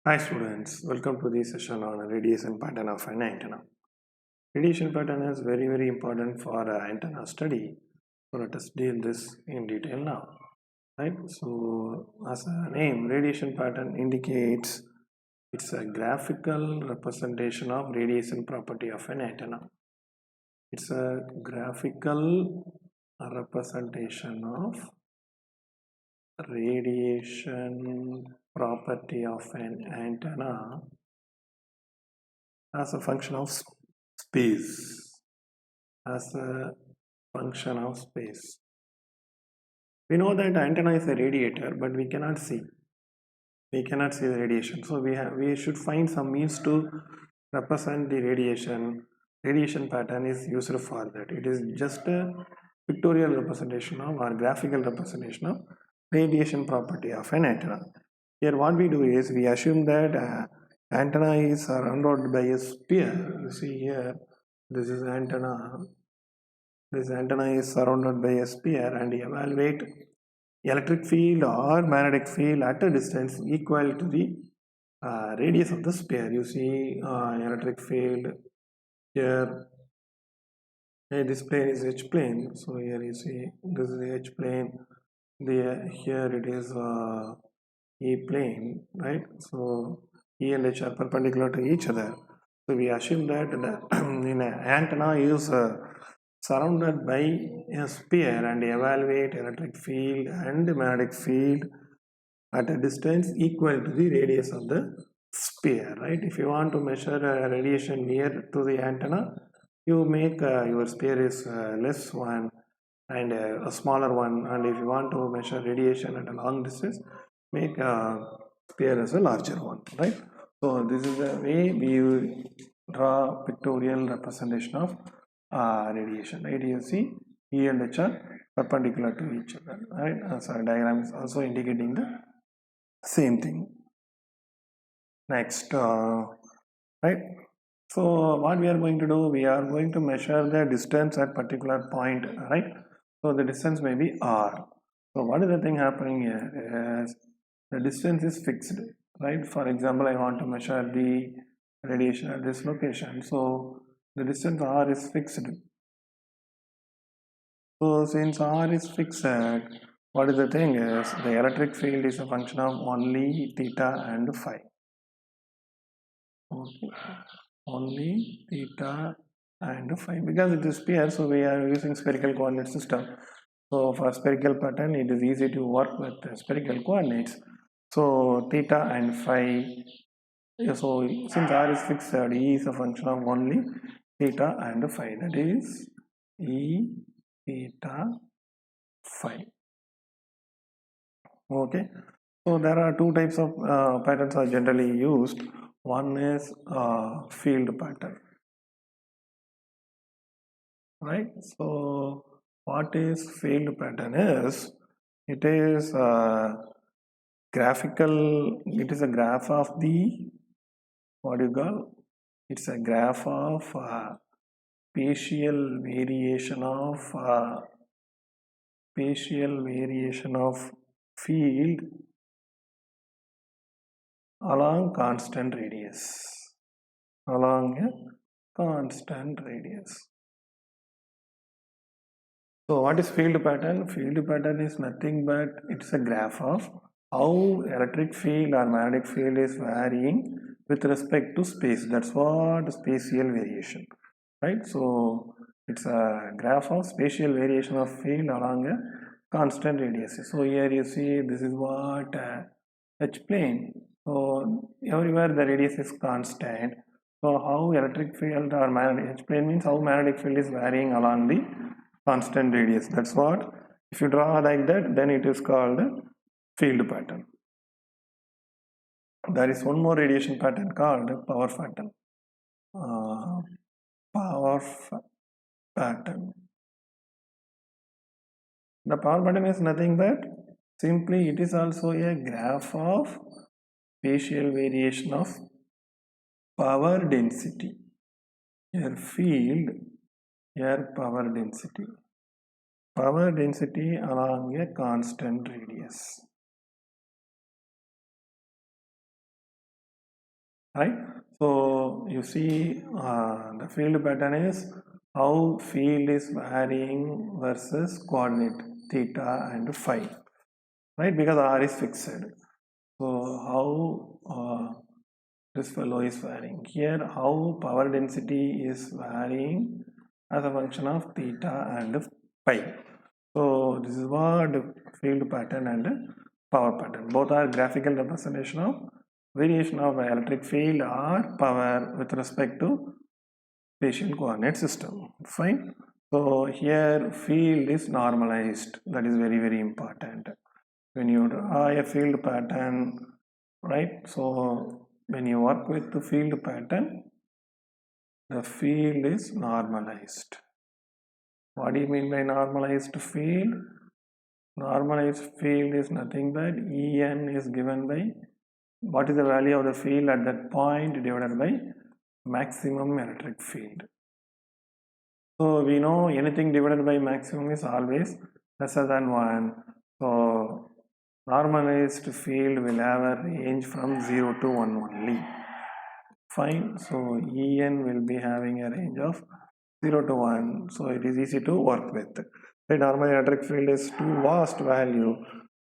Hi students, welcome to this session on radiation pattern of an antenna. Radiation pattern is very important for antenna study. So let us deal this in detail now. Right. So as a name, radiation pattern indicates it's a graphical representation of radiation property of an antenna. It's a graphical representation of radiation property of an antenna as a function of space. As a function of space. We know that antenna is a radiator, but we cannot see. We cannot see the radiation. So we should find some means to represent the radiation. Radiation pattern is used for that. It is just a pictorial representation of or graphical representation of radiation property of an antenna. Here what we do is we assume that antenna is surrounded by a sphere. You see here, this is antenna. This antenna is surrounded by a sphere and evaluate electric field or magnetic field at a distance equal to the radius of the sphere. You see electric field here. This plane is H plane. So here you see this is the H plane. Here it is E plane, right? So E and H are perpendicular to each other. So we assume that the in an antenna is surrounded by a sphere and evaluate electric field and magnetic field at a distance equal to the radius of the sphere, right? If you want to measure radiation near to the antenna, you make your sphere is less one and a smaller one, and if you want to measure radiation at a long distance, make sphere as a larger one, right? So this is the way we draw pictorial representation of radiation, right? You see E and H are perpendicular to each other, right? So diagram is also indicating the same thing. Next, right? So what we are going to do, we are going to measure the distance at particular point, right? So the distance may be r. So what is the thing happening here is the distance is fixed, right? For example, I want to measure the radiation at this location. So the distance r is fixed. So since r is fixed, what is the thing is the electric field is a function of only theta and phi. Okay. Only theta and phi, because it is sphere, so we are using spherical coordinate system. So for spherical pattern it is easy to work with spherical coordinates. So theta and phi, so since r is fixed, E is a function of only theta and phi, that is E theta phi. Okay, so there are two types of patterns are generally used. One is field pattern, right? So what is field pattern is, it is graphical, it is a graph of the, what do you call, it's a graph of spatial variation of field along constant radius, along a constant radius. So what is field pattern? Field pattern is nothing but it's a graph of how electric field or magnetic field is varying with respect to space. That's what spatial variation, right? So it's a graph of spatial variation of field along a constant radius. So here you see this is what H plane. So everywhere the radius is constant. So how electric field or magnetic, H plane means how magnetic field is varying along the constant radius. That's what, if you draw like that, then it is called a field pattern. There is one more radiation pattern called power pattern. Pattern. The power pattern is nothing but simply it is also a graph of spatial variation of power density. Here field, here power density. Power density along a constant radius. right? So you see the field pattern is how field is varying versus coordinate theta and phi, right? Because r is fixed. So how this fellow is varying here, how power density is varying as a function of theta and phi. So this is what field pattern and power pattern. Both are graphical representation of variation of electric field or power with respect to spatial coordinate system. Fine. So here field is normalized. That is very, very important. When you draw a field pattern, right? So when you work with the field pattern, the field is normalized. What do you mean by normalized field? Normalized field is nothing but En is given by what is the value of the field at that point divided by maximum electric field. So we know anything divided by maximum is always lesser than 1. So normalized field will have a range from 0 to 1 only. Fine. So En will be having a range of 0 to 1. So it is easy to work with. The normal electric field is too vast value.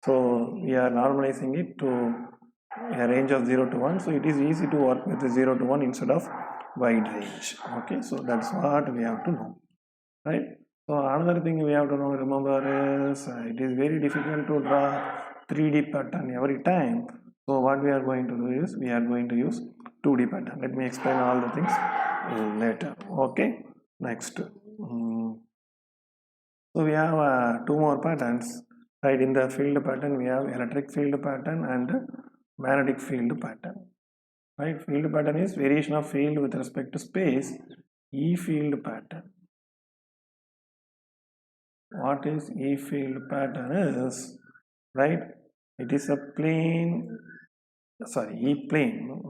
So we are normalizing it to a range of 0 to 1. So it is easy to work with the 0 to 1 instead of wide range. Okay. So that's what we have to know. Right. So another thing we have to know, remember, is it is very difficult to draw 3D pattern every time. So what we are going to do is we are going to use 2D pattern. Let me explain all the things later. Okay. Next. So we have two more patterns. Right. In the field pattern, we have electric field pattern and magnetic field pattern. Right. Field pattern is variation of field with respect to space. E field pattern. What is E field pattern is, right? It is a plane, sorry, E plane,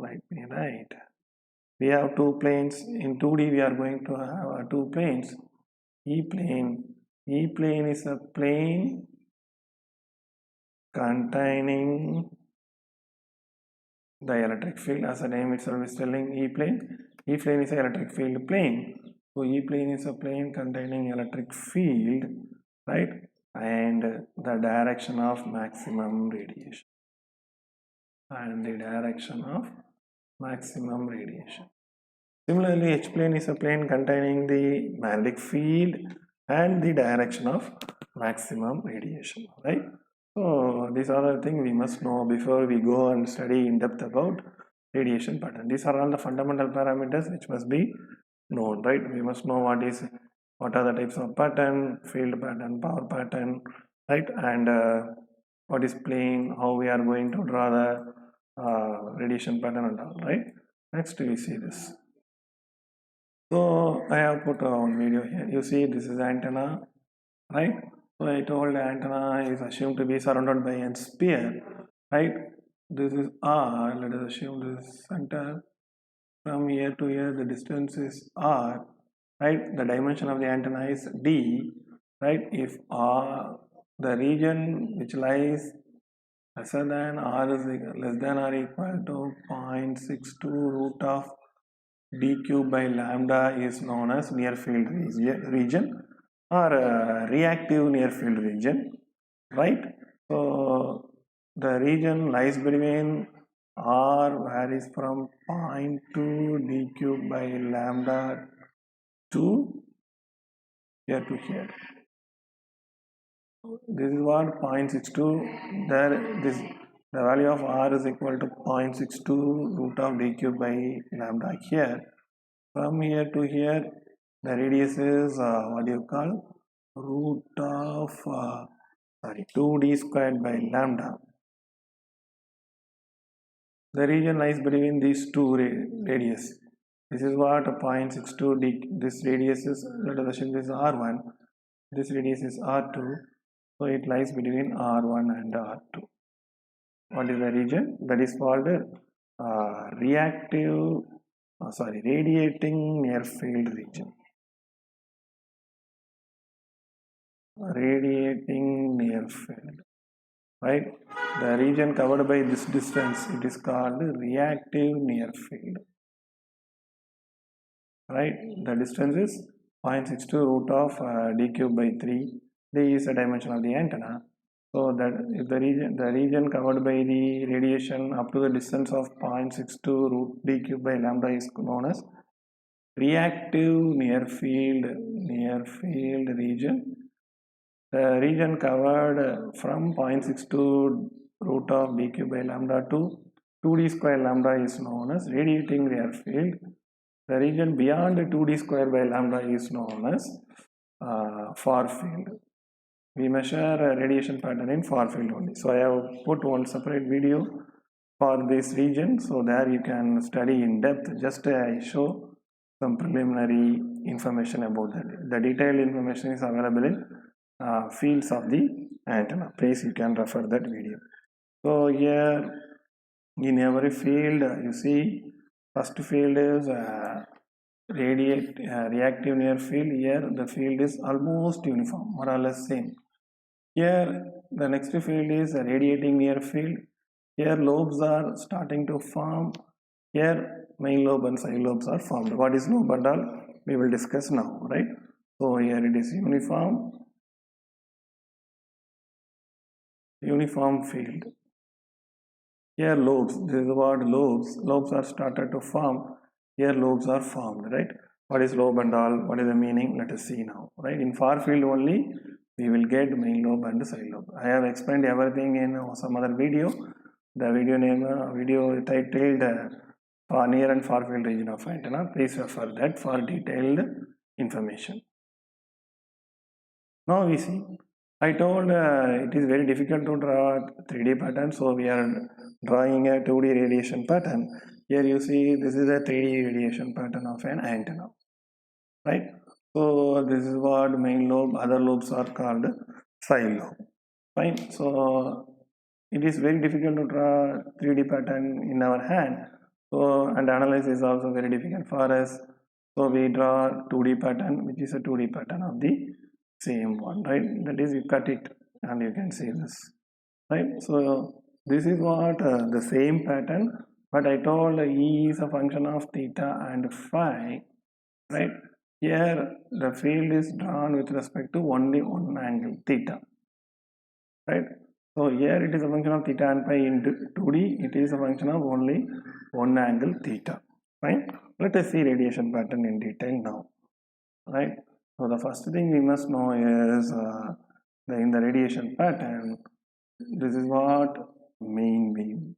right? We have two planes. In 2D, we are going to have two planes. E plane. E plane is a plane containing the electric field, as the name itself is telling. E plane. E plane is an electric field plane. So E plane is a plane containing electric field, right? And the direction of maximum radiation. And the direction of maximum radiation. Similarly, H plane is a plane containing the magnetic field and the direction of maximum radiation, right? So these are the things we must know before we go and study in depth about radiation pattern. These are all the fundamental parameters which must be known, right? We must know what are the types of pattern, field pattern, power pattern, right? And what is plane, how we are going to draw the radiation pattern and all, right? Next we see this. So I have put one video here. You see this is antenna, right? So I told the antenna is assumed to be surrounded by a sphere, right? This is R. Let us assume this center. From here to here, the distance is R, right? The dimension of the antenna is D, right? If R, the region which lies lesser than R is less than or equal to 0.62 root of d cube by lambda is known as near field region or reactive near field region, right? So the region lies between R varies from 0.2 d cube by lambda to here to here. This is what 0.62. There, the value of R is equal to 0.62 root of d cube by lambda here. From here to here, the radius is what do you call root of 2d squared by lambda. The region lies between these two radius. This is what 0.62 d. This radius is, let us assume this is r1. This radius is r2. So it lies between r1 and r2. What is the region? That is called radiating near field region. Radiating near field. right? The region covered by this distance, it is called reactive near field, right? The distance is 0.62 root of d cube by 3. D is the dimension of the antenna. So that if the region covered by the radiation up to the distance of 0.62 root d cube by lambda is known as reactive near field region. The region covered from 0.62 root of d cube by lambda to 2d square lambda is known as radiating near field. The region beyond 2d square by lambda is known as far field. We measure radiation pattern in far field only. So I have put one separate video for this region, so there you can study in depth. Just I show some preliminary information about that. The detailed information is available in fields of the antenna. Please you can refer that video. So here in every field you see first field is reactive near field. Here the field is almost uniform, more or less same. Here the next field is radiating near field. Here lobes are starting to form. Here main lobe and side lobes are formed. What is lobe and all we will discuss now, right? So here it is uniform field. Here lobes, this is what lobes are started to form. Here lobes are formed, right? What is lobe and all, what is the meaning? Let us see now, right? In far field only we will get main lobe and side lobe. I have explained everything in some other video. The video titled near and far field region of antenna. Please refer that for detailed information. Now we see, I told it is very difficult to draw 3D pattern, so we are drawing a 2D radiation pattern. Here you see this is a 3D radiation pattern of an antenna, right? So this is what main lobe, other lobes are called side lobe, fine. So it is very difficult to draw 3D pattern in our hand, so and analysis is also very difficult for us. So we draw 2D pattern, which is a 2D pattern of the same one, right? That is, you cut it and you can see this, right? So this is what the same pattern, but I told E is a function of theta and phi, right? Here the field is drawn with respect to only one angle, theta, right? So here it is a function of theta and phi. In 2D it is a function of only one angle, theta, right? Let us see radiation pattern in detail now, right? So the first thing we must know is in the radiation pattern, this is what main beam.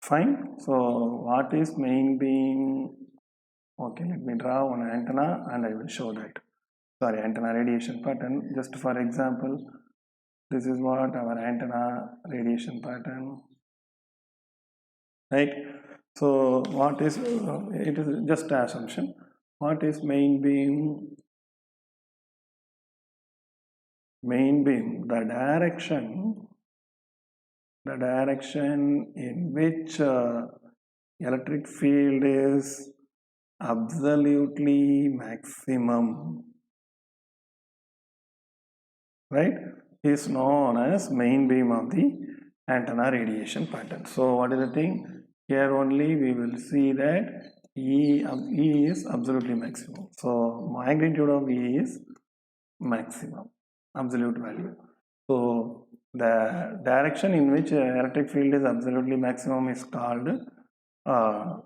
Fine. So what is main beam? Okay, let me draw one antenna and I will show that. Sorry, antenna radiation pattern. Just for example, this is what our antenna radiation pattern, right? So what is it is just an assumption. What is main beam? Main beam, the direction in which electric field is absolutely maximum, right, is known as main beam of the antenna radiation pattern. So what is the thing? Here only we will see that E is absolutely maximum. So magnitude of E is maximum, absolute value. So the direction in which electric field is absolutely maximum is called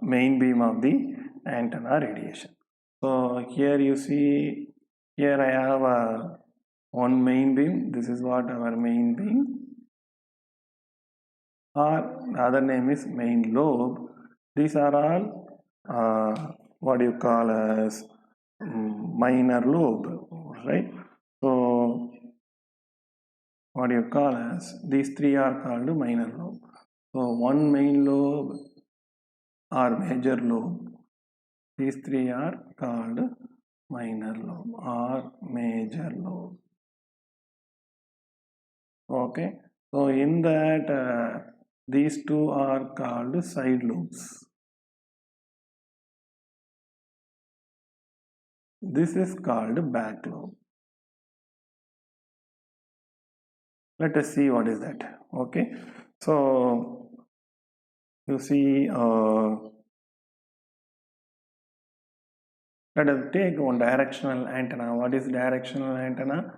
main beam of the antenna radiation. So here you see, here I have one main beam. This is what our main beam, or the other name is main lobe. These are all what you call as minor lobe, right? So what you call as these three are called minor lobe. So one main lobe or major lobe. These three are called minor lobe or major lobe. Okay, so in that these two are called side lobes. This is called back lobe. Let us see what is that. Okay, so you see, let us take one directional antenna. What is directional antenna?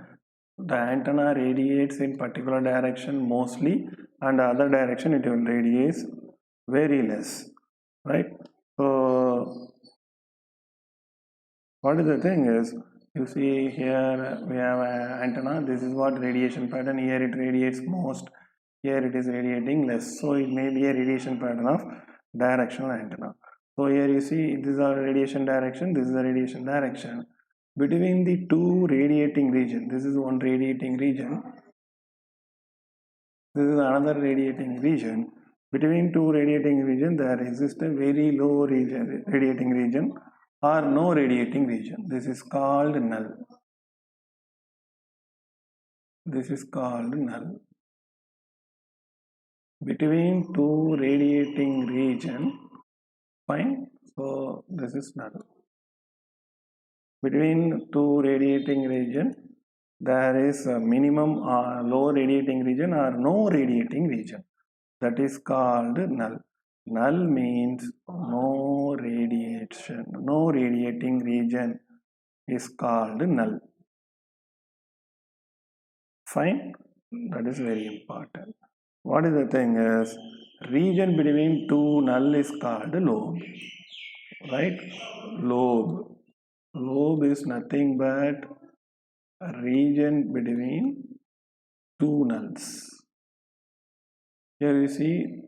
The antenna radiates in particular direction mostly, and the other direction it will radiate very less, right? So what is the thing is, you see here we have an antenna. This is what radiation pattern. Here it radiates most, here it is radiating less, so it may be a radiation pattern of directional antenna. So here you see this is our radiation direction, this is the radiation direction. Between the two radiating region, this is one radiating region, this is another radiating region. Between two radiating region there exists a very low radiating region or no radiating region. This is called null. This is called null. Between two radiating region, fine. So this is null. Between two radiating region, there is a minimum low radiating region or no radiating region. That is called null. Null means no radiation, no radiating region is called null. Fine, that is very important. What is the thing is, region between two null is called lobe, right? Lobe. Lobe is nothing but a region between two nulls. Here you see,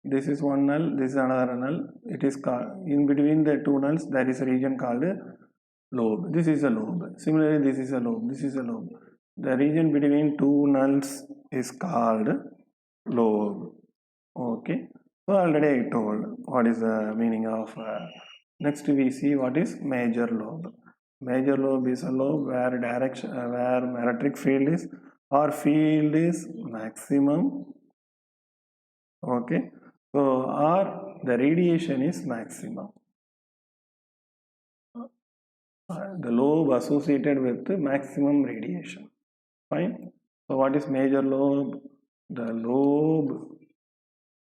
this is one null, this is another null. It is called, in between the two nulls there is a region called lobe. This is a lobe. Similarly, this is a lobe. This is a lobe. The region between two nulls is called lobe. Okay. So already I told what is the meaning of. Next we see what is major lobe. Major lobe is a lobe where where electric field is or field is maximum. Okay. So or the radiation is maximum. The lobe associated with the maximum radiation. Fine. So what is major lobe? The lobe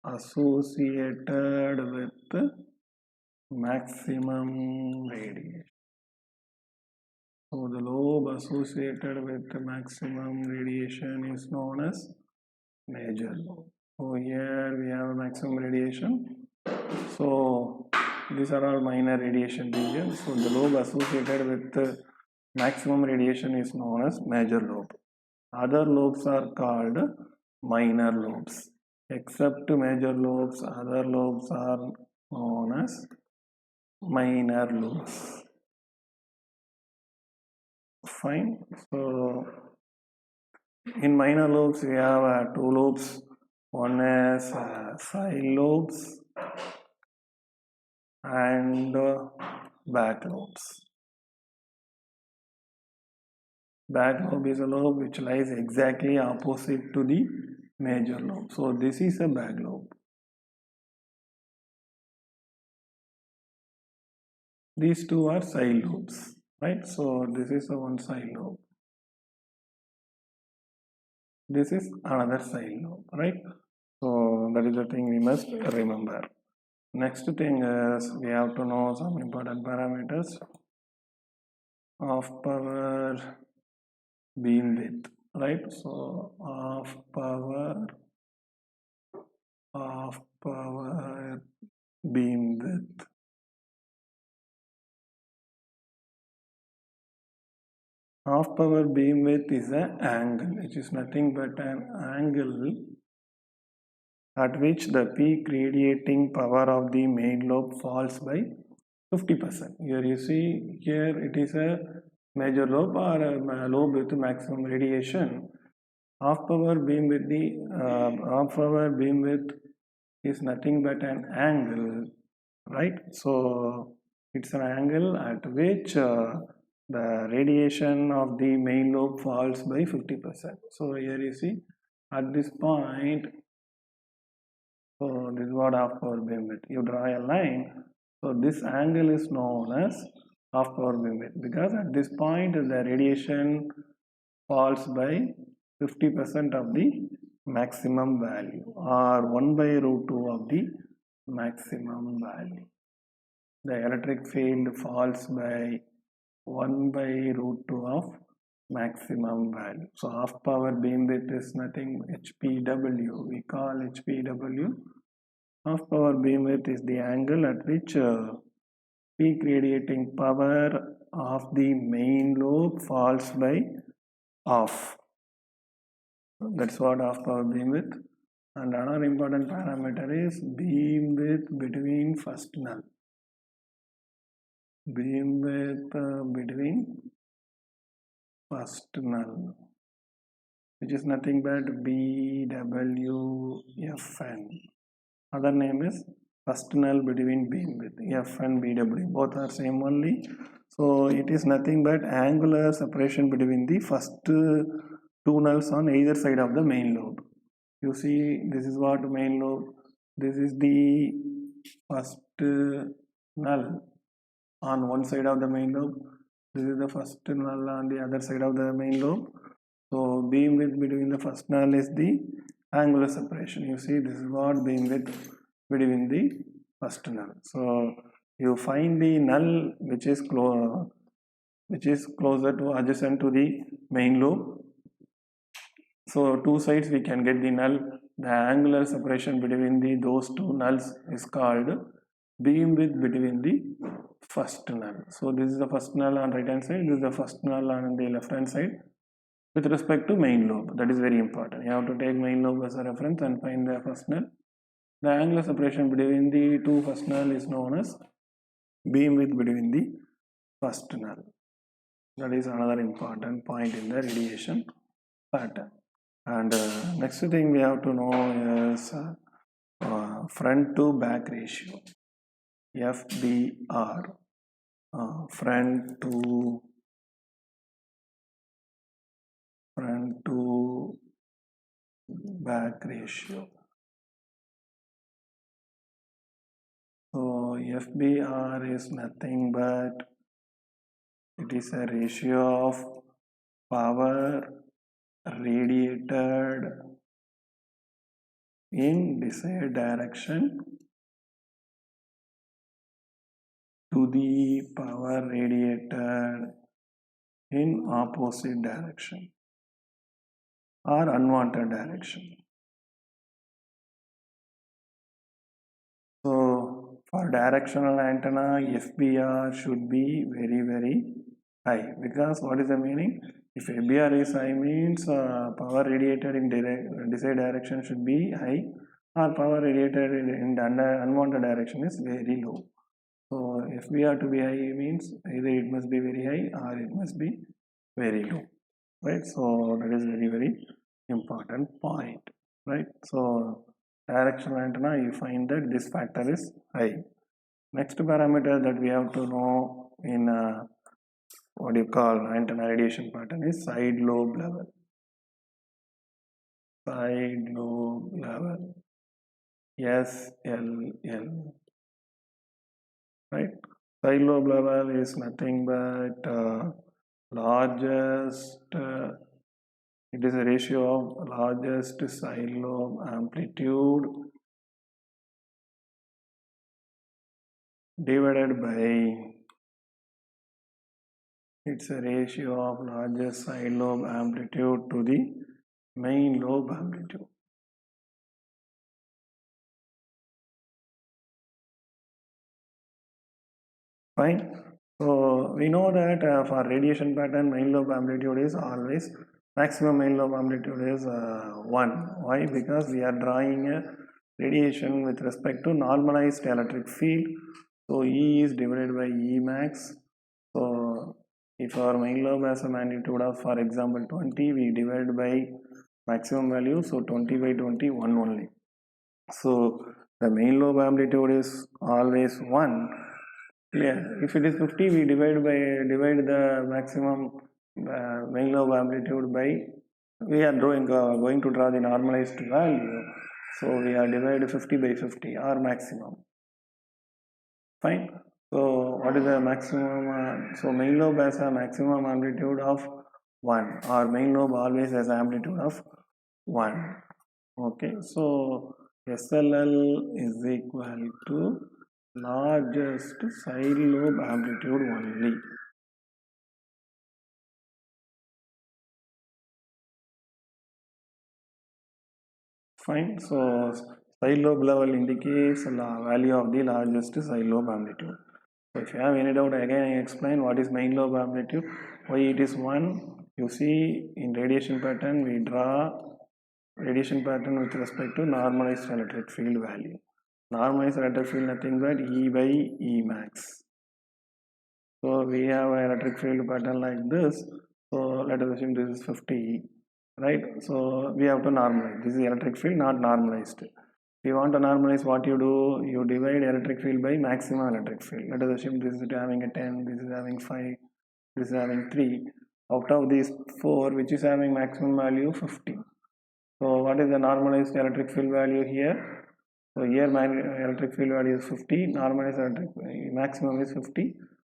associated with maximum radiation. So the lobe associated with maximum radiation is known as major lobe. So here we have maximum radiation. So these are all minor radiation regions. So the lobe associated with maximum radiation is known as major lobe. Other lobes are called minor lobes. Except major lobes, other lobes are known as minor lobes. Fine. So in minor lobes we have two lobes. One is side lobes and back lobes. Back lobe is a lobe which lies exactly opposite to the major lobe. So this is a back lobe. These two are side lobes, right? So this is a one side lobe. This is another side lobe, right? So that is the thing we must remember. Next thing is we have to know some important parameters of power beam width, right? So of power beam width. Half power beam width is an angle, which is nothing but an angle at which the peak radiating power of the main lobe falls by 50%. Here you see, here it is a major lobe or a lobe with maximum radiation. Half power beam width is nothing but an angle, right? So it's an angle at which the radiation of the main lobe falls by 50%. So here you see, at this point, so this is what half power beam width. You draw a line. So this angle is known as half power beam width because at this point the radiation falls by 50% of the maximum value, or 1 by root 2 of the maximum value. The electric field falls by 1 by root 2 of maximum value. So half power beamwidth is nothing, HPW. We call HPW. Half power beamwidth is the angle at which peak radiating power of the main lobe falls by half. That's what half power beamwidth. And another important parameter is beamwidth between first null. Beamwidth between first null, which is nothing but BWFN. Other name is first null between beamwidth, F and BW. Both are same only. So it is nothing but angular separation between the first two nulls on either side of the main lobe. You see, this is what main lobe. This is the first null on one side of the main lobe. This is the first null on the other side of the main lobe. So beamwidth between the first null is the angular separation. You see, this is what beamwidth between the first null. So you find the null which is closer to adjacent to the main lobe. So two sides we can get the null. The angular separation between those two nulls is called beamwidth between the first null. So this is the first null on right hand side, this is the first null on the left hand side with respect to main lobe. That is very important. You have to take main lobe as a reference and find the first null. The angular separation between the two first null is known as beamwidth between the first null. That is another important point in the radiation pattern. And next thing we have to know is front to back ratio, FBR, front to back ratio. So FBR is nothing but it is a ratio of power radiated in desired direction to the power radiated in opposite direction or unwanted direction. So for directional antenna, FBR should be very, very high, because what is the meaning? If FBR is high means power radiated in desired direction should be high, or power radiated in unwanted direction is very low. So FBR to be high means either it must be very high or it must be very low, right? So that is very, very important point, right? So directional antenna, you find that this factor is high. Next parameter that we have to know in what you call antenna radiation pattern is side lobe level. Side lobe level, SLL, right? Side lobe level is nothing but largest, it is a ratio of largest side lobe amplitude divided by, it's a ratio of largest side lobe amplitude to the main lobe amplitude. Fine. So we know that for radiation pattern, main lobe amplitude is always, maximum main lobe amplitude is 1. Why? Because we are drawing a radiation with respect to normalized electric field. So E is divided by E max. So if our main lobe has a magnitude of, for example, 20, we divide by maximum value, so 20 by 20, 1 only. So the main lobe amplitude is always 1. Clear. If it is 50, we divide the maximum main lobe amplitude by, we are going to draw the normalized value. So we are divided 50 by 50 or maximum. Fine. So what is the maximum? So main lobe has a maximum amplitude of 1, or main lobe always has amplitude of 1. Okay, so SLL is equal to largest side lobe amplitude only. Fine, so side lobe level indicates the value of the largest side lobe amplitude. So if you have any doubt, again I explain what is main lobe amplitude, why it is 1. You see in radiation pattern we draw radiation pattern with respect to normalized electric field value. Normalized electric field nothing but E by E max. So we have an electric field pattern like this. So let us assume this is 50, right? So we have to normalize. This is electric field, not normalized. If you want to normalize, what you do, you divide electric field by maximum electric field. Let us assume this is having a 10, this is having 5, this is having 3. Out of these 4, which is having maximum value 50. So what is the normalized electric field value here? So here my electric field value is 50, normalized electric maximum is 50.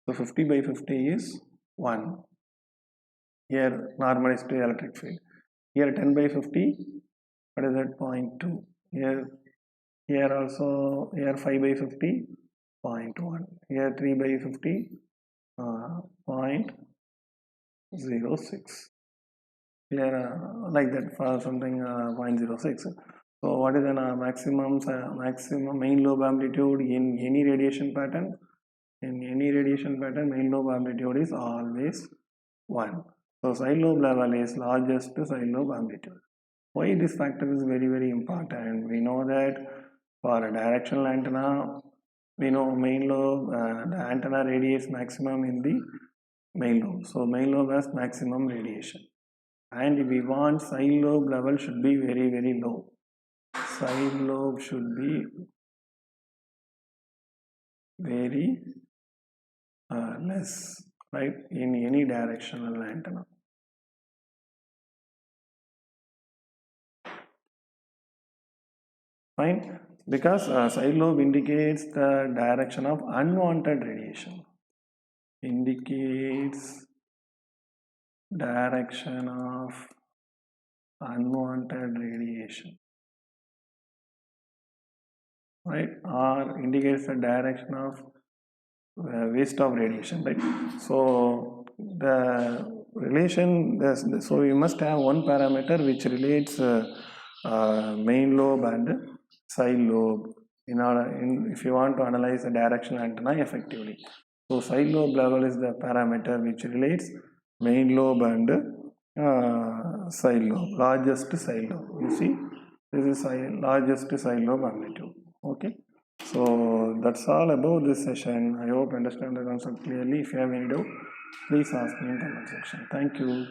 So 50 by 50 is 1. Here normalized electric field. Here 10 by 50, what is that? 0.2. Here also, here 5 by 50, 0.1. Here 3 by 50, 0.06. Here like that for something 0.06. So what is the maximum main lobe amplitude in any radiation pattern? In any radiation pattern, main lobe amplitude is always 1. So side lobe level is largest side lobe amplitude. Why this factor is very, very important? We know that for a directional antenna, we know main lobe, the antenna radiates maximum in the main lobe. So main lobe has maximum radiation. And we want side lobe level should be very, very low. Side lobe should be very less, right, in any directional antenna. Fine, because side lobe indicates the direction of unwanted radiation. Indicates direction of unwanted radiation, right, or indicates the direction of waste of radiation, right? So the relation, so we must have one parameter which relates main lobe and side lobe if you want to analyze a directional antenna effectively. So side lobe level is the parameter which relates main lobe and side lobe, largest side lobe. You see, this is largest side lobe amplitude. Okay. So that's all about this session. I hope you understand the concept clearly. If you have any doubt, please ask me in the comment section. Thank you.